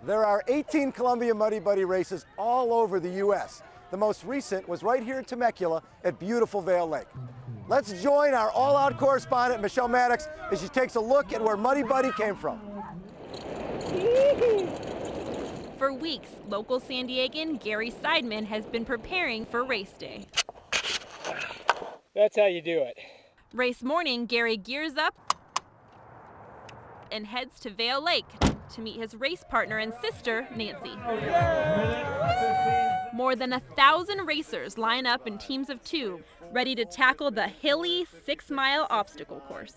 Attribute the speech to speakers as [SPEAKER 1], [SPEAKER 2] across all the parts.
[SPEAKER 1] There are 18 Columbia Muddy Buddy races all over the U.S. The most recent was right here in Temecula at beautiful Vail Lake. Let's join our all-out correspondent, Michelle Maddox, as she takes a look at where Muddy Buddy came from.
[SPEAKER 2] For weeks, local San Diegan Gary Seidman has been preparing for race day.
[SPEAKER 3] That's how you do it.
[SPEAKER 2] Race morning, Gary gears up and heads to Vail Lake to meet his race partner and sister, Nancy. More than 1,000 racers line up in teams of 2, ready to tackle the hilly 6-mile obstacle course.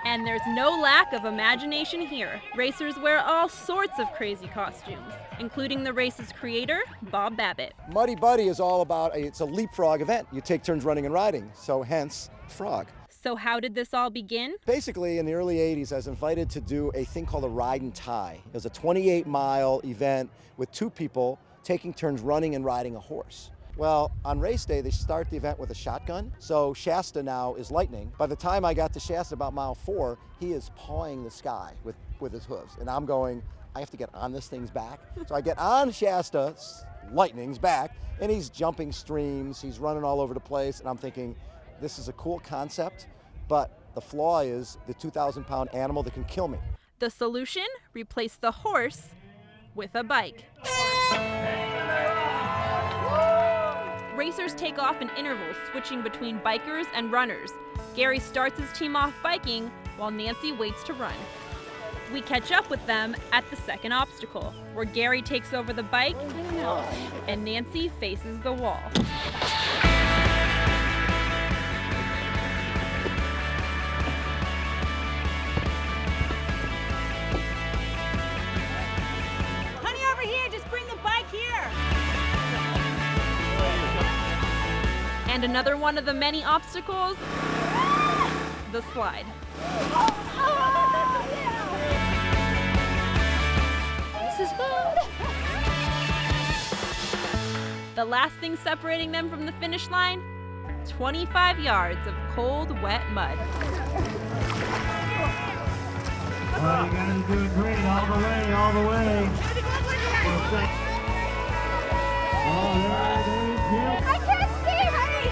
[SPEAKER 2] And there's no lack of imagination here. Racers wear all sorts of crazy costumes, including the race's creator, Bob Babbitt.
[SPEAKER 1] Muddy Buddy is all about, it's a leapfrog event. You take turns running and riding, so hence frog.
[SPEAKER 2] So how did this all begin?
[SPEAKER 1] Basically, in the early 80s, I was invited to do a thing called a ride and tie. It was a 28-mile event with 2 people taking turns running and riding a horse. Well, on race day, they start the event with a shotgun. So Shasta now is lightning. By the time I got to Shasta about mile 4, he is pawing the sky with his hooves. And I'm going, I have to get on this thing's back. So I get on Shasta, lightning's back, and he's jumping streams, he's running all over the place, and I'm thinking, this is a cool concept, but the flaw is the 2,000-pound animal that can kill me.
[SPEAKER 2] The solution? Replace the horse with a bike. Racers take off in intervals, switching between bikers and runners. Gary starts his team off biking while Nancy waits to run. We catch up with them at the second obstacle, where Gary takes over the bike and Nancy faces the wall.
[SPEAKER 4] Honey, over here, just bring the bike here.
[SPEAKER 2] And another one of the many obstacles, the slide.
[SPEAKER 4] This is fun.
[SPEAKER 2] The last thing separating them from the finish line, 25 yards of cold, wet mud.
[SPEAKER 5] Oh, you guys are doing great all the way, all the way.
[SPEAKER 4] I can't see, honey.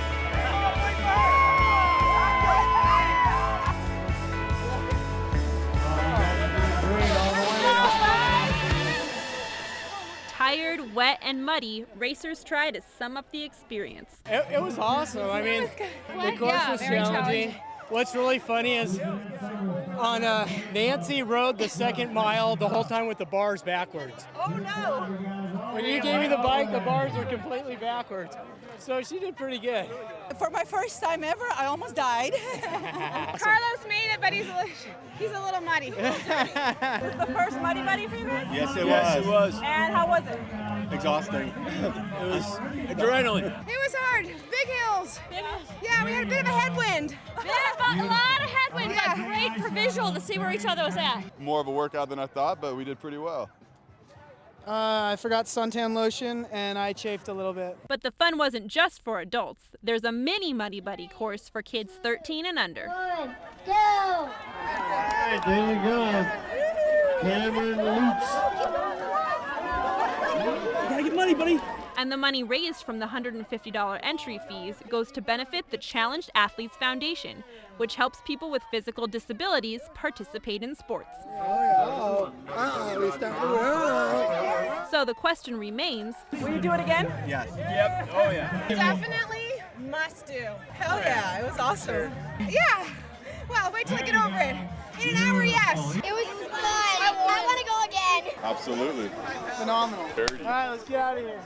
[SPEAKER 2] Tired, wet, and muddy, racers try to sum up the experience.
[SPEAKER 3] It was awesome. I mean, the course was challenging. What's really funny is on Nancy rode the second mile the whole time with the bars backwards.
[SPEAKER 4] Oh, no.
[SPEAKER 3] When you gave me the bike, the bars were completely backwards. So she did pretty good.
[SPEAKER 4] For my first time ever, I almost died. Carlos made it, but he's a little muddy. Was this the first Muddy Buddy for you guys?
[SPEAKER 6] Yes, it was.
[SPEAKER 4] And how was it?
[SPEAKER 6] Exhausting. It was adrenaline.
[SPEAKER 4] It was hard. Big hills. Yeah, we had a bit of a headwind.
[SPEAKER 7] A lot of headwind, but great for visual to see where each other was at.
[SPEAKER 6] More of a workout than I thought, but we did pretty well.
[SPEAKER 8] I forgot suntan lotion and I chafed a little bit.
[SPEAKER 2] But the fun wasn't just for adults. There's a mini Muddy Buddy course for kids 13 and under.
[SPEAKER 5] 1, 2. All right, there you go. Cameron Lutz.
[SPEAKER 3] You gotta get money, buddy.
[SPEAKER 2] And the money raised from the $150 entry fees goes to benefit the Challenged Athletes Foundation, which helps people with physical disabilities participate in sports. So the question remains,
[SPEAKER 4] Will you do it again?
[SPEAKER 6] Yes. Yep. Oh, yeah.
[SPEAKER 4] Definitely must do. Hell yeah, it was awesome. Yeah. Well, wait till I get over it. In an hour, yes.
[SPEAKER 7] It was fun. I want to go again.
[SPEAKER 6] Absolutely.
[SPEAKER 8] Phenomenal.
[SPEAKER 6] Dirty.
[SPEAKER 8] All right, let's get out of here.